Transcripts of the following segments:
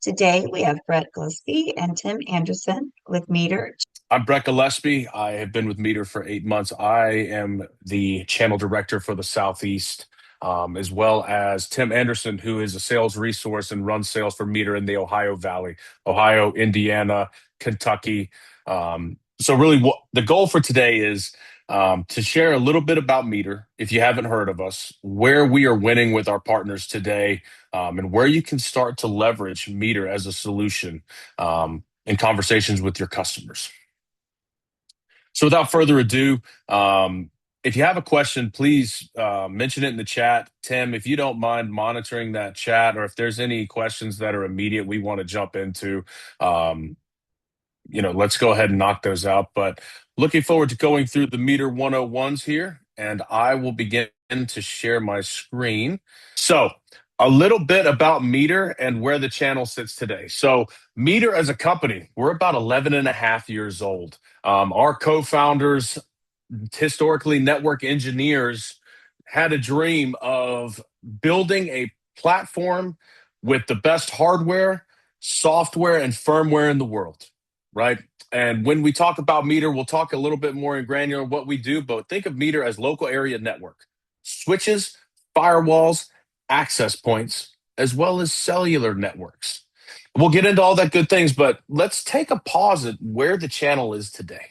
Today we have Brett Gillespie and Tim Anderson with Meter. I'm Brett Gillespie. I have been with Meter for 8 months. I am the channel director for the Southeast, as well as Tim Anderson, who is a sales resource and runs sales for Meter in the Ohio Valley, Ohio, Indiana, Kentucky. So really, the goal for today is to share a little bit about Meter, if you haven't heard of us, where we are winning with our partners today, and where you can start to leverage Meter as a solution in conversations with your customers. So without further ado, if you have a question, please mention it in the chat. Tim, if you don't mind monitoring that chat, or if there's any questions that are immediate we want to jump into, let's go ahead and knock those out. But looking forward to going through the Meter 101s here, and I will begin to share my screen. So a little bit about Meter and where the channel sits today. So Meter as a company, we're about 11 and a half years old. Our co-founders, historically network engineers, had a dream of building a platform with the best hardware, software, and firmware in the world, right? And when we talk about Meter, we'll talk a little bit more in granular what we do, but think of Meter as local area network, switches, firewalls, access points, as well as cellular networks. We'll get into all that good things, but let's take a pause at where the channel is today.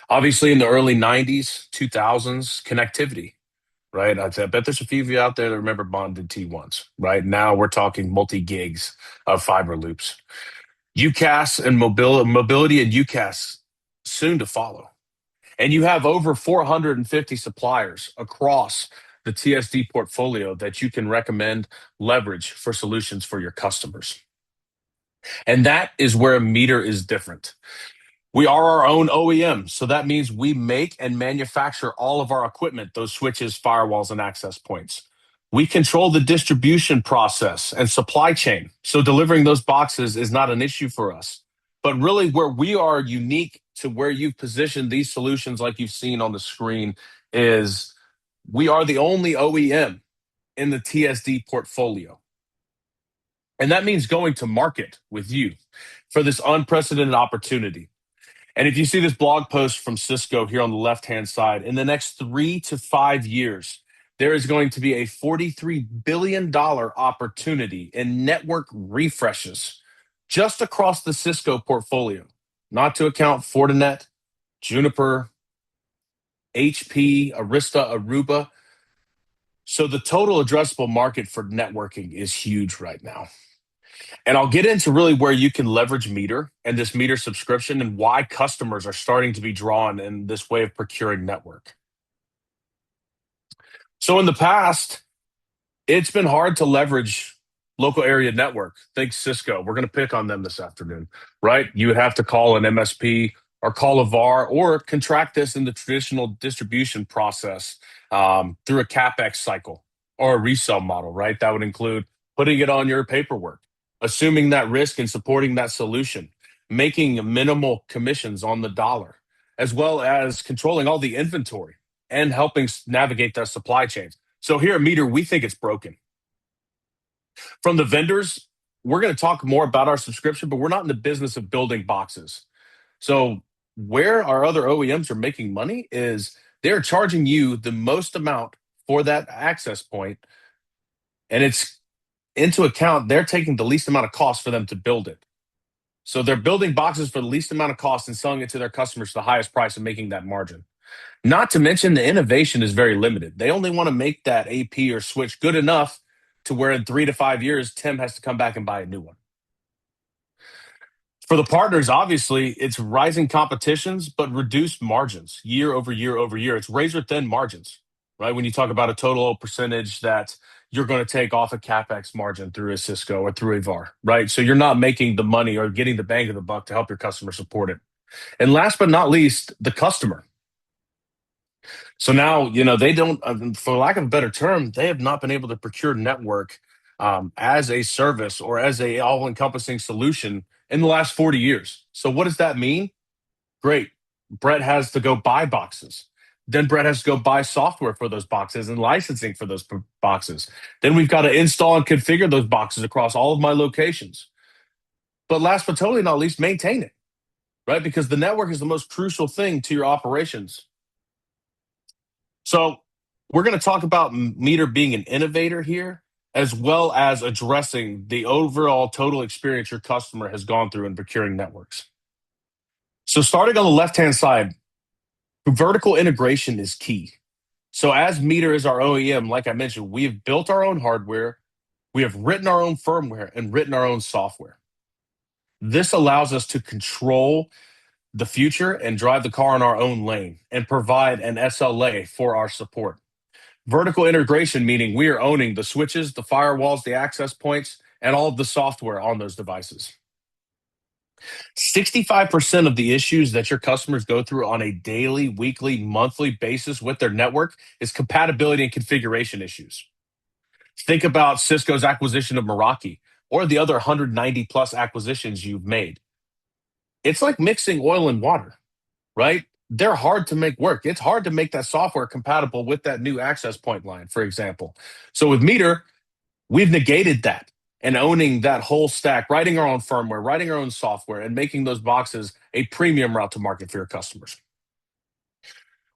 Obviously, in the early 90s, 2000s, connectivity, right? I bet there's a few of you out there that remember bonded T1s, right? Now we're talking multi-gigs of fiber loops. UCaaS and mobility and UCaaS soon to follow. And you have over 450 suppliers across the TSD portfolio that you can recommend, leverage for solutions for your customers. And that is where Meter is different. We are our own OEM, so that means we make and manufacture all of our equipment, those switches, firewalls, and access points. We control the distribution process and supply chain, so delivering those boxes is not an issue for us. But really, where we are unique to where you've positioned these solutions like you've seen on the screen is we are the only OEM in the TSD portfolio. And that means going to market with you for this unprecedented opportunity. And if you see this blog post from Cisco here on the left-hand side, in the next 3 to 5 years, there is going to be a $43 billion opportunity in network refreshes just across the Cisco portfolio, not to account Fortinet, Juniper, HP, Arista, Aruba. So the total addressable market for networking is huge right now. And I'll get into really where you can leverage Meter and this Meter subscription and why customers are starting to be drawn in this way of procuring network. So in the past, it's been hard to leverage local area network. Think Cisco. We're going to pick on them this afternoon, right? You would have to call an MSP or call a VAR or contract this in the traditional distribution process through a CapEx cycle or a resale model, right? That would include putting it on your paperwork, assuming that risk and supporting that solution, making minimal commissions on the dollar, as well as controlling all the inventory and helping navigate their supply chains. So here at Meter, we think it's broken. From the vendors, we're going to talk more about our subscription, but we're not in the business of building boxes. So where our other OEMs are making money is they're charging you the most amount for that access point, and it's into account, they're taking the least amount of cost for them to build it. So they're building boxes for the least amount of cost and selling it to their customers for the highest price and making that margin. Not to mention the innovation is very limited. They only want to make that AP or switch good enough to where in 3 to 5 years, Tim has to come back and buy a new one. For the partners, obviously, it's rising competitions, but reduced margins year over year over year. It's razor thin margins, right? When you talk about a total percentage that you're going to take off a CapEx margin through a Cisco or through a VAR, right? So you're not making the money or getting the bang of the buck to help your customer support it. And last but not least, the customer. So now, they don't, for lack of a better term, they have not been able to procure network as a service or as a all-encompassing solution in the last 40 years. So what does that mean? Great. Brett has to go buy boxes. Then Brett has to go buy software for those boxes and licensing for those boxes. Then we've got to install and configure those boxes across all of my locations. But last but totally not least, maintain it, right? Because the network is the most crucial thing to your operations. So we're going to talk about Meter being an innovator here, as well as addressing the overall total experience your customer has gone through in procuring networks. So starting on the left-hand side, vertical integration is key. So as Meter is our OEM, like I mentioned, we have built our own hardware, we have written our own firmware, and written our own software. This allows us to control the future and drive the car in our own lane and provide an SLA for our support. Vertical integration, meaning we are owning the switches, the firewalls, the access points, and all of the software on those devices. 65% of the issues that your customers go through on a daily, weekly, monthly basis with their network is compatibility and configuration issues. Think about Cisco's acquisition of Meraki or the other 190 plus acquisitions you've made. It's like mixing oil and water, right? They're hard to make work. It's hard to make that software compatible with that new access point line, for example. So with Meter, we've negated that and owning that whole stack, writing our own firmware, writing our own software, and making those boxes a premium route to market for your customers.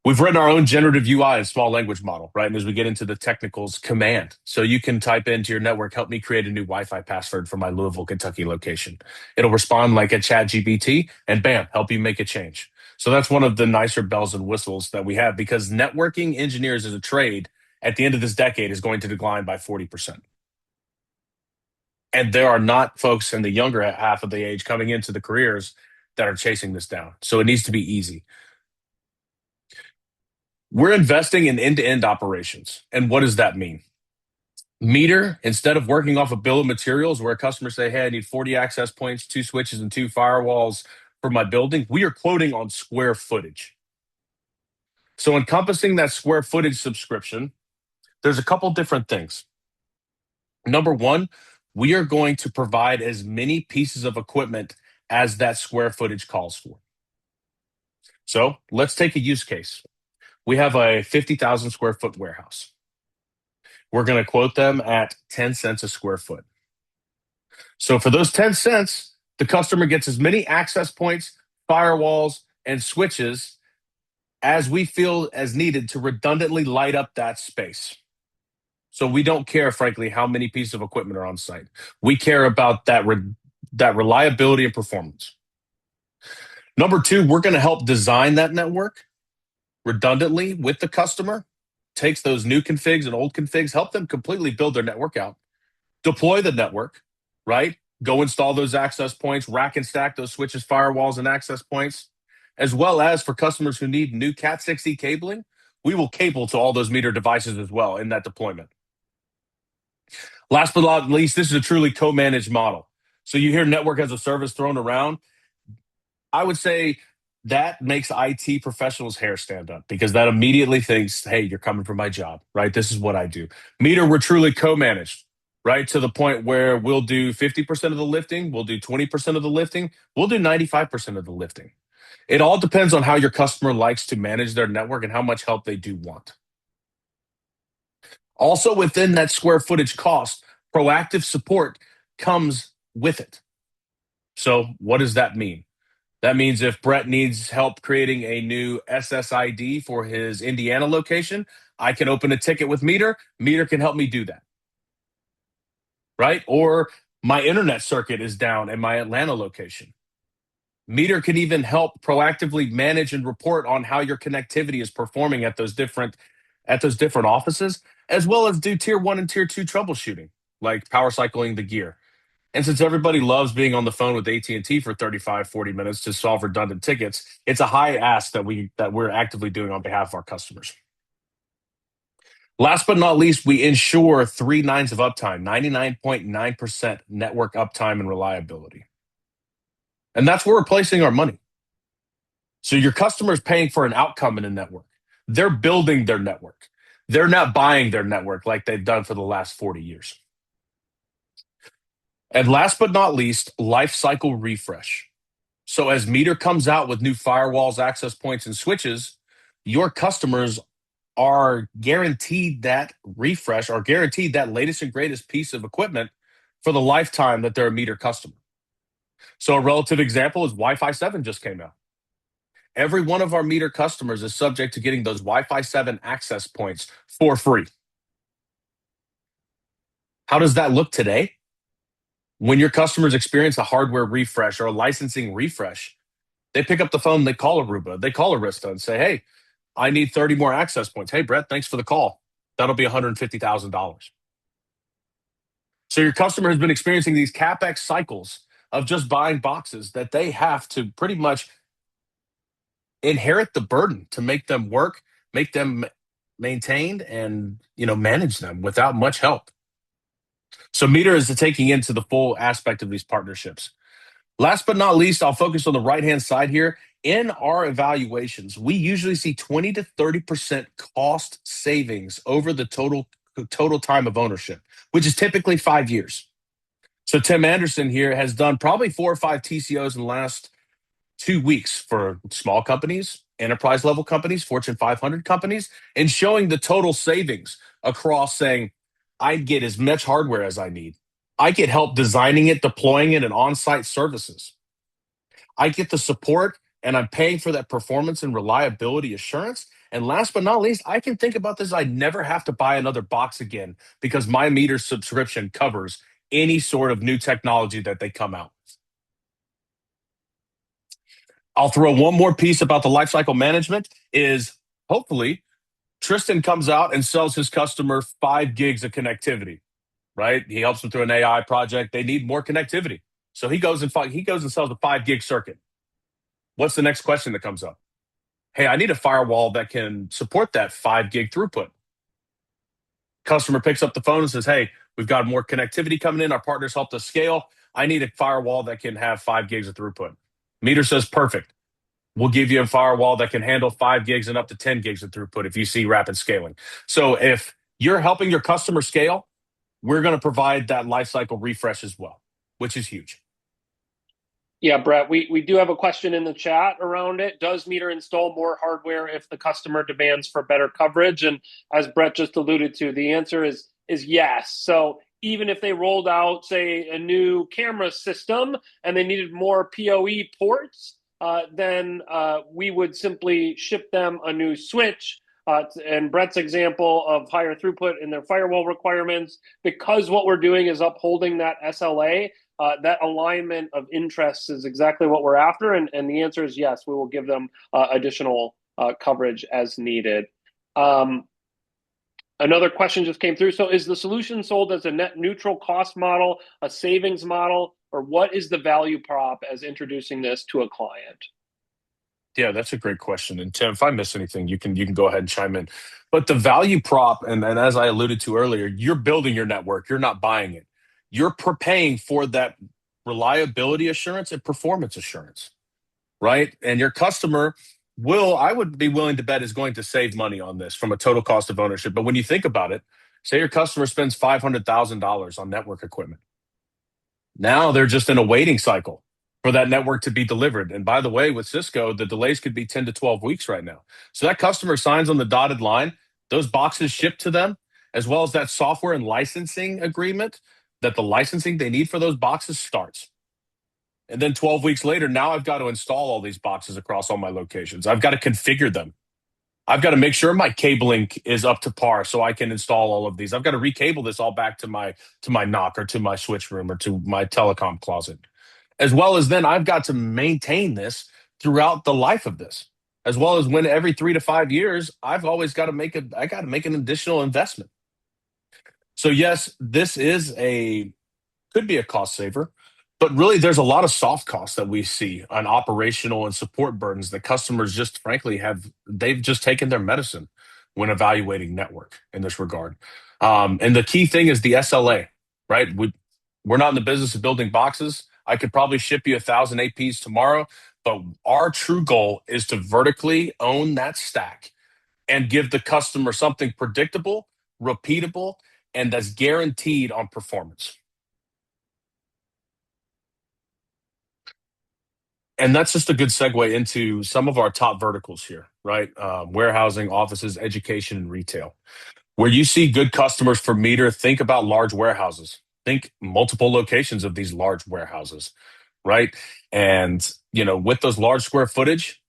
We've written our own generative UI and small language model, right? And as we get into the technicals, command. So you can type into your network, help me create a new Wi-Fi password for my Louisville, Kentucky location. It'll respond like a ChatGPT and bam, help you make a change. So that's one of the nicer bells and whistles that we have because networking engineers as a trade at the end of this decade is going to decline by 40%. And there are not folks in the younger half of the age coming into the careers that are chasing this down. So it needs to be easy. We're investing in end-to-end operations. And what does that mean? Meter, instead of working off a bill of materials where customers say, hey, I need 40 access points, 2 switches, and 2 firewalls for my building, we are quoting on square footage. So encompassing that square footage subscription, there's a couple different things. Number one, we are going to provide as many pieces of equipment as that square footage calls for. So let's take a use case. We have a 50,000 square foot warehouse. We're going to quote them at 10 cents a square foot. So for those 10 cents, the customer gets as many access points, firewalls, and switches as we feel as needed to redundantly light up that space. So we don't care, frankly, how many pieces of equipment are on site. We care about that reliability and performance. Number two, we're going to help design that network redundantly with the customer, takes those new configs and old configs, help them completely build their network out, deploy the network, right? Go install those access points, rack and stack those switches, firewalls, and access points, as well as for customers who need new Cat6e cabling, we will cable to all those Meter devices as well in that deployment. Last but not least, this is a truly co-managed model. So you hear network as a service thrown around. I would say that makes IT professionals' hair stand up because that immediately thinks, hey, you're coming for my job, right? This is what I do. Meter, we're truly co-managed, right? To the point where we'll do 50% of the lifting, we'll do 20% of the lifting, we'll do 95% of the lifting. It all depends on how your customer likes to manage their network and how much help they do want. Also, within that square footage cost, proactive support comes with it. So what does that mean? That means if Brett needs help creating a new SSID for his Indiana location, I can open a ticket with Meter. Meter can help me do that. Right? Or my internet circuit is down in my Atlanta location. Meter can even help proactively manage and report on how your connectivity is performing at those different offices, as well as do tier 1 and tier 2 troubleshooting, like power cycling the gear. And since everybody loves being on the phone with AT&T for 35, 40 minutes to solve redundant tickets, it's a high ask that we're actively doing on behalf of our customers. Last but not least, we ensure 3 nines of uptime, 99.9% network uptime and reliability. And that's where we're placing our money. So your customer is paying for an outcome in a network. They're building their network. They're not buying their network like they've done for the last 40 years. And last but not least, life cycle refresh. So as Meter comes out with new firewalls, access points, and switches, your customers are guaranteed that refresh or guaranteed that latest and greatest piece of equipment for the lifetime that they're a meter customer. So a relative example is Wi-Fi 7 just came out. Every one of our meter customers is subject to getting those Wi-Fi 7 access points for free. How does that look today? When your customers experience a hardware refresh or a licensing refresh, they pick up the phone, they call Aruba, they call Arista and say, hey, I need 30 more access points. Hey, Brett, thanks for the call. That'll be $150,000. So your customer has been experiencing these CapEx cycles of just buying boxes that they have to pretty much inherit the burden to make them work, make them maintained, and manage them without much help. So Meter is taking into the full aspect of these partnerships. Last but not least, I'll focus on the right-hand side here. In our evaluations, we usually see 20 to 30% cost savings over the total time of ownership, which is typically 5 years. So Tim Anderson here has done probably 4 or 5 TCOs in the last 2 weeks for small companies, enterprise level companies, Fortune 500 companies, and showing the total savings across saying, I get as much hardware as I need. I get help designing it, deploying it, and on-site services. I get the support and I'm paying for that performance and reliability assurance. And last but not least, I can think about this. I never have to buy another box again because my meter subscription covers any sort of new technology that they come out. I'll throw one more piece about the lifecycle management is hopefully Tristan comes out and sells his customer 5 gigs of connectivity, right? He helps them through an AI project. They need more connectivity. So he goes and sells a 5 gig circuit. What's the next question that comes up? Hey, I need a firewall that can support that 5 gig throughput. Customer picks up the phone and says, hey, we've got more connectivity coming in. Our partners helped us scale. I need a firewall that can have 5 gigs of throughput. Meter says, perfect. We'll give you a firewall that can handle 5 gigs and up to 10 gigs of throughput if you see rapid scaling. So if you're helping your customer scale, we're going to provide that lifecycle refresh as well, which is huge. Yeah, Brett, we do have a question in the chat around it. Does Meter install more hardware if the customer demands for better coverage? And as Brett just alluded to, the answer is yes. So even if they rolled out, say, a new camera system and they needed more PoE ports, then we would simply ship them a new switch. And Brett's example of higher throughput in their firewall requirements, because what we're doing is upholding that SLA, that alignment of interests is exactly what we're after. And the answer is yes, we will give them additional coverage as needed. Another question just came through. So is the solution sold as a net neutral cost model, a savings model, or what is the value prop as introducing this to a client? Yeah, that's a great question. And Tim, if I miss anything, you can go ahead and chime in. But the value prop, and as I alluded to earlier, you're building your network. You're not buying it. You're paying for that reliability assurance and performance assurance, right? And your customer I would be willing to bet, is going to save money on this from a total cost of ownership. But when you think about it, say your customer spends $500,000 on network equipment. Now they're just in a waiting cycle for that network to be delivered. And by the way, with Cisco, the delays could be 10 to 12 weeks right now. So that customer signs on the dotted line, those boxes shipped to them, as well as that software and licensing agreement, that the licensing they need for those boxes starts. And then 12 weeks later, now I've got to install all these boxes across all my locations. I've got to configure them. I've got to make sure my cabling is up to par so I can install all of these. I've got to recable this all back to my NOC or to my switch room or to my telecom closet. As well as then I've got to maintain this throughout the life of this. As well as when every 3 to 5 years, I've always got to make an additional investment. So yes, this could be a cost saver, but really there's a lot of soft costs that we see on operational and support burdens that customers just frankly they've just taken their medicine when evaluating network in this regard. And the key thing is the SLA, right? We're not in the business of building boxes. I could probably ship you 1,000 APs tomorrow, but our true goal is to vertically own that stack and give the customer something predictable, repeatable, and that's guaranteed on performance. And that's just a good segue into some of our top verticals here, right? Warehousing, offices, education, and retail. Where you see good customers for Meter, think about large warehouses. Think multiple locations of these large warehouses, right? And, with those large square footage,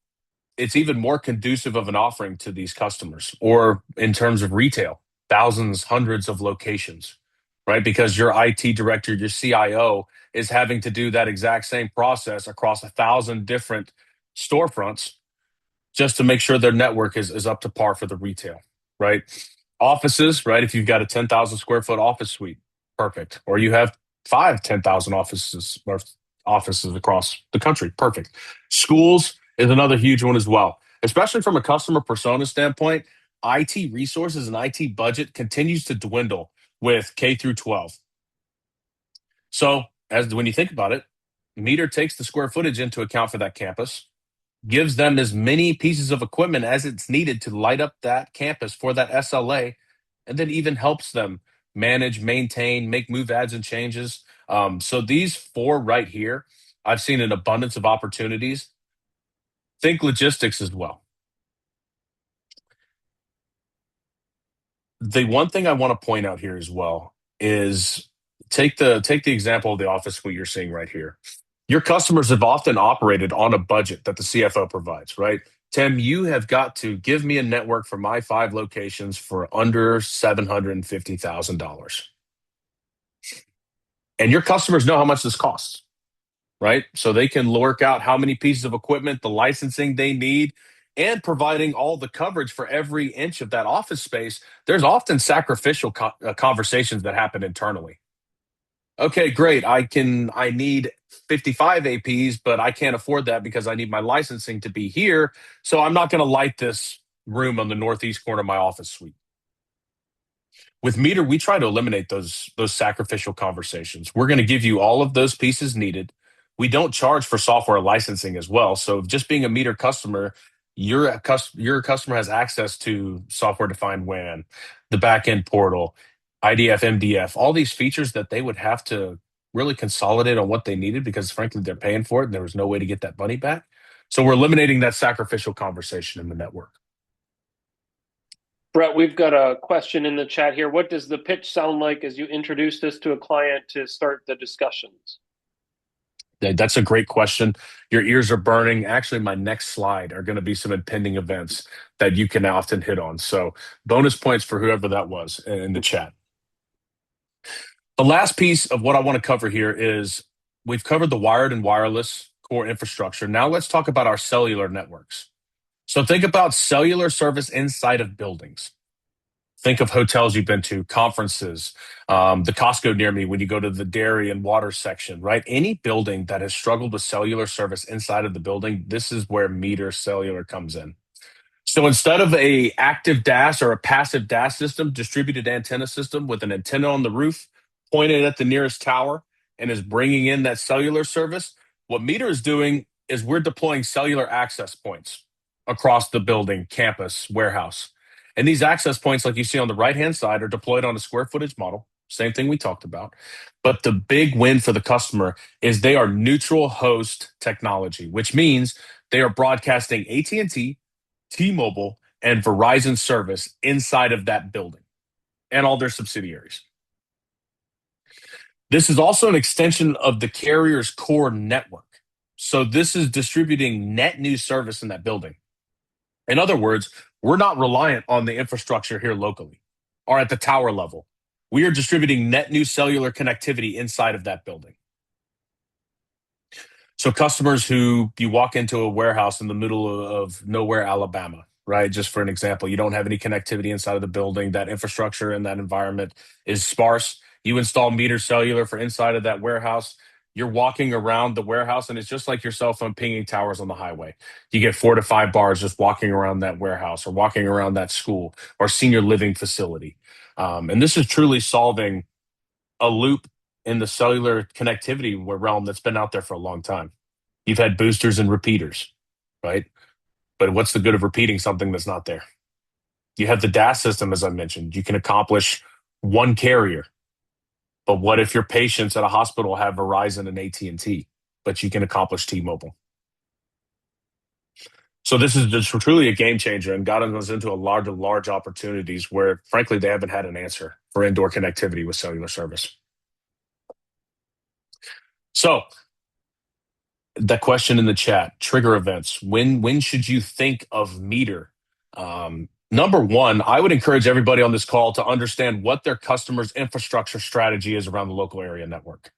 it's even more conducive of an offering to these customers. Or in terms of retail, thousands, hundreds of locations, right? Because your IT director, your CIO is having to do that exact same process across 1,000 different storefronts just to make sure their network is up to par for the retail, right? Offices, right? If you've got a 10,000 square foot office suite, perfect. Or you have 10,000 offices or offices across the country, perfect. Schools is another huge one as well, especially from a customer persona standpoint. IT resources and IT budget continues to dwindle with K through 12. So, as when you think about it, Meter takes the square footage into account for that campus, gives them as many pieces of equipment as it's needed to light up that campus for that SLA, and then even helps them manage, maintain, make move ads and changes. So these four right here, I've seen an abundance of opportunities. Think logistics as well. The one thing I want to point out here as well is take the example of the office suite you're seeing right here. Your customers have often operated on a budget that the CFO provides, right? Tim, you have got to give me a network for my 5 locations for under $750,000. And your customers know how much this costs, right? So they can work out how many pieces of equipment, the licensing they need, and providing all the coverage for every inch of that office space. There's often sacrificial conversations that happen internally. Okay, great. I need 55 APs, but I can't afford that because I need my licensing to be here. So I'm not going to light this room on the northeast corner of my office suite. With Meter, we try to eliminate those sacrificial conversations. We're going to give you all of those pieces needed. We don't charge for software licensing as well. So just being a Meter customer, your customer has access to software defined WAN, the backend portal, IDF, MDF, all these features that they would have to really consolidate on what they needed because frankly they're paying for it and there was no way to get that money back. So we're eliminating that sacrificial conversation in the network. Brett, we've got a question in the chat here. What does the pitch sound like as you introduce this to a client to start the discussions? That's a great question. Your ears are burning. Actually, my next slide are going to be some impending events that you can often hit on. So bonus points for whoever that was in the chat. The last piece of what I want to cover here is we've covered the wired and wireless core infrastructure. Now let's talk about our cellular networks. So think about cellular service inside of buildings. Think of hotels you've been to, conferences, the Costco near me when you go to the dairy and water section, right? Any building that has struggled with cellular service inside of the building, this is where Meter Cellular comes in. So instead of a active DAS or a passive DAS system, distributed antenna system with an antenna on the roof pointed at the nearest tower and is bringing in that cellular service, what Meter is doing is we're deploying cellular access points across the building, campus, warehouse. And these access points, like you see on the right-hand side, are deployed on a square footage model. Same thing we talked about. But the big win for the customer is they are neutral host technology, which means they are broadcasting AT&T, T-Mobile, and Verizon service inside of that building and all their subsidiaries. This is also an extension of the carrier's core network. So this is distributing net new service in that building. In other words, we're not reliant on the infrastructure here locally or at the tower level. We are distributing net new cellular connectivity inside of that building. So customers who you walk into a warehouse in the middle of nowhere, Alabama, right? Just for an example, you don't have any connectivity inside of the building. That infrastructure and that environment is sparse. You install Meter Cellular for inside of that warehouse. You're walking around the warehouse and it's just like your cell phone pinging towers on the highway. You get 4 to 5 bars just walking around that warehouse or walking around that school or senior living facility. And this is truly solving a loop in the cellular connectivity realm that's been out there for a long time. You've had boosters and repeaters, right? But what's the good of repeating something that's not there? You have the DAS system, as I mentioned. You can accomplish one carrier. But what if your patients at a hospital have Verizon and AT&T, but you can accomplish T-Mobile? So this is just truly a game changer and gotten us into a large opportunities where, frankly, they haven't had an answer for indoor connectivity with cellular service. So the question in the chat, trigger events. When should you think of Meter? Number one, I would encourage everybody on this call to understand what their customer's infrastructure strategy is around the local area network.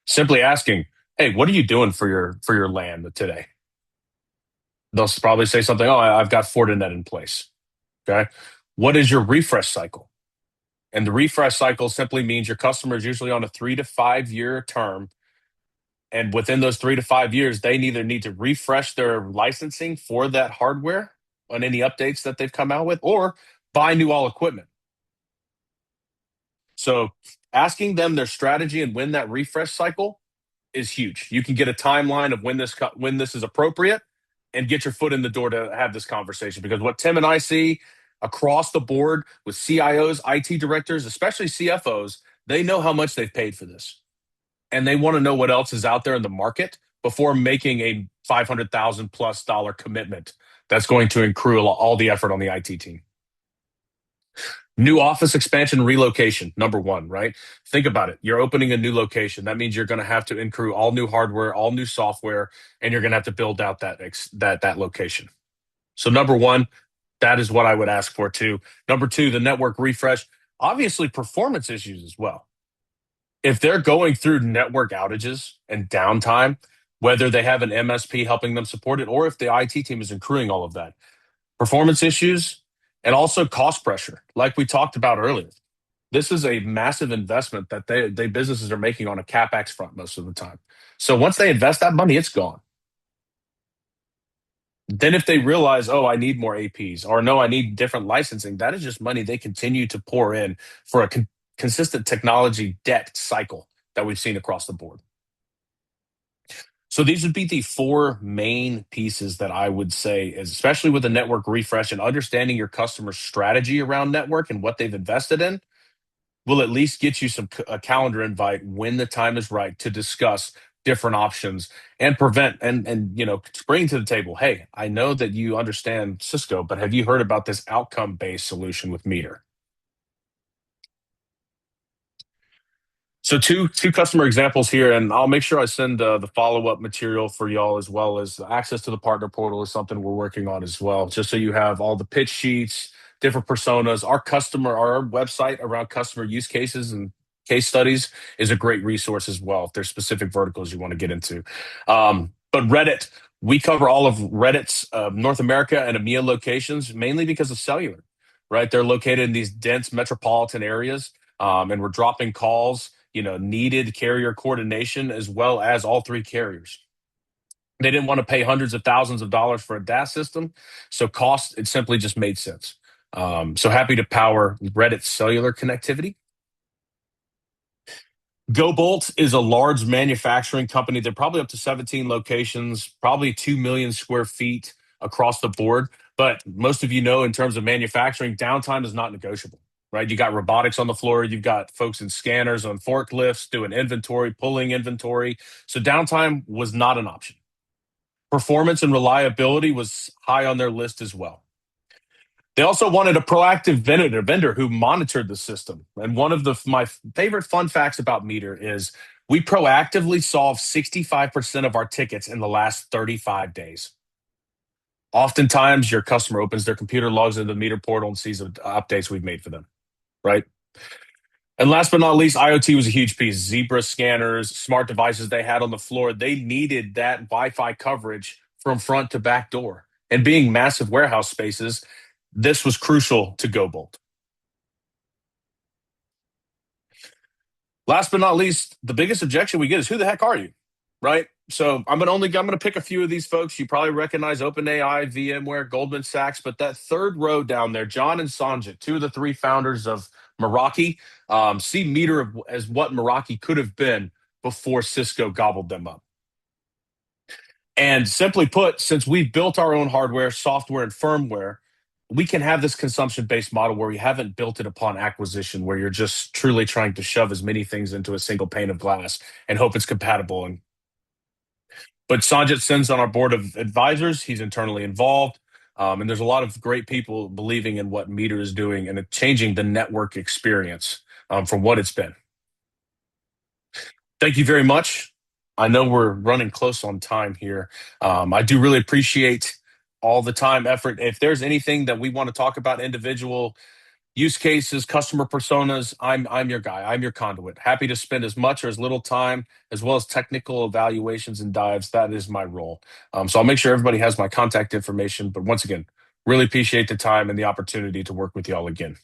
Simply asking, hey, what are you doing for your LAN today? They'll probably say something, oh, I've got Fortinet in place. Okay. What is your refresh cycle? And the refresh cycle simply means your customer is usually on a 3 to 5 year term. And within those 3 to 5 years, they either need to refresh their licensing for that hardware on any updates that they've come out with, or buy new all equipment. So asking them their strategy and when that refresh cycle is huge. You can get a timeline of when this is appropriate and get your foot in the door to have this conversation. Because what Tim and I see across the board with CIOs, IT directors, especially CFOs, they know how much they've paid for this. And they want to know what else is out there in the market before making a $500,000+ commitment that's going to accrue all the effort on the IT team. New office expansion relocation, number one, right? Think about it. You're opening a new location. That means you're going to have to accrue all new hardware, all new software, and you're going to have to build out that location. So number one, that is what I would ask for too. Number two, the network refresh, obviously performance issues as well. If they're going through network outages and downtime, whether they have an MSP helping them support it or if the IT team is accruing all of that, performance issues, and also cost pressure, like we talked about earlier. This is a massive investment that they businesses are making on a CapEx front most of the time. So once they invest that money, it's gone. Then if they realize, oh, I need more APs, or no, I need different licensing, that is just money they continue to pour in for a consistent technology debt cycle that we've seen across the board. So these would be the four main pieces that I would say, is especially with the network refresh and understanding your customer strategy around network and what they've invested in, will at least get you a calendar invite when the time is right to discuss different options and prevent and bring to the table, hey, I know that you understand Cisco, but have you heard about this outcome-based solution with Meter? So two customer examples here, and I'll make sure I send the follow-up material for y'all, as well as access to the partner portal is something we're working on as well, just so you have all the pitch sheets, different personas. Our website around customer use cases and case studies is a great resource as well if there's specific verticals you want to get into. But Reddit, we cover all of Reddit's North America and EMEA locations, mainly because of cellular, right? They're located in these dense metropolitan areas, and we're dropping calls, needed carrier coordination, as well as all three carriers. They didn't want to pay hundreds of thousands of dollars for a DAS system. So cost, it simply just made sense. So happy to power Reddit's cellular connectivity. GoBolt is a large manufacturing company. They're probably up to 17 locations, probably 2 million square feet across the board. But most of you know, in terms of manufacturing, downtime is not negotiable. Right? You got robotics on the floor. You've got folks in scanners on forklifts doing inventory, pulling inventory. So downtime was not an option. Performance and reliability was high on their list as well. They also wanted a proactive vendor who monitored the system. And one of my favorite fun facts about Meter is we proactively solved 65% of our tickets in the last 35 days. Oftentimes, your customer opens their computer, logs into the Meter portal, and sees the updates we've made for them. Right? And last but not least, IoT was a huge piece. Zebra scanners, smart devices they had on the floor. They needed that Wi-Fi coverage from front to back door. And being massive warehouse spaces, this was crucial to GoBolt. Last but not least, the biggest objection we get is, who the heck are you? Right? So I'm going to pick a few of these folks. You probably recognize OpenAI, VMware, Goldman Sachs, but that third row down there, John and Sanjit, two of the three founders of Meraki, see Meter as what Meraki could have been before Cisco gobbled them up. And simply put, since we've built our own hardware, software, and firmware, we can have this consumption-based model where we haven't built it upon acquisition, where you're just truly trying to shove as many things into a single pane of glass and hope it's compatible. And But Sanjit Sin's on our board of advisors. He's internally involved. And there's a lot of great people believing in what Meter is doing and changing the network experience from what it's been. Thank you very much. I know we're running close on time here. I do really appreciate all the time, effort. If there's anything that we want to talk about, individual use cases, customer personas, I'm your guy. I'm your conduit. Happy to spend as much or as little time, as well as technical evaluations and dives. That is my role. So I'll make sure everybody has my contact information. But once again, really appreciate the time and the opportunity to work with y'all again.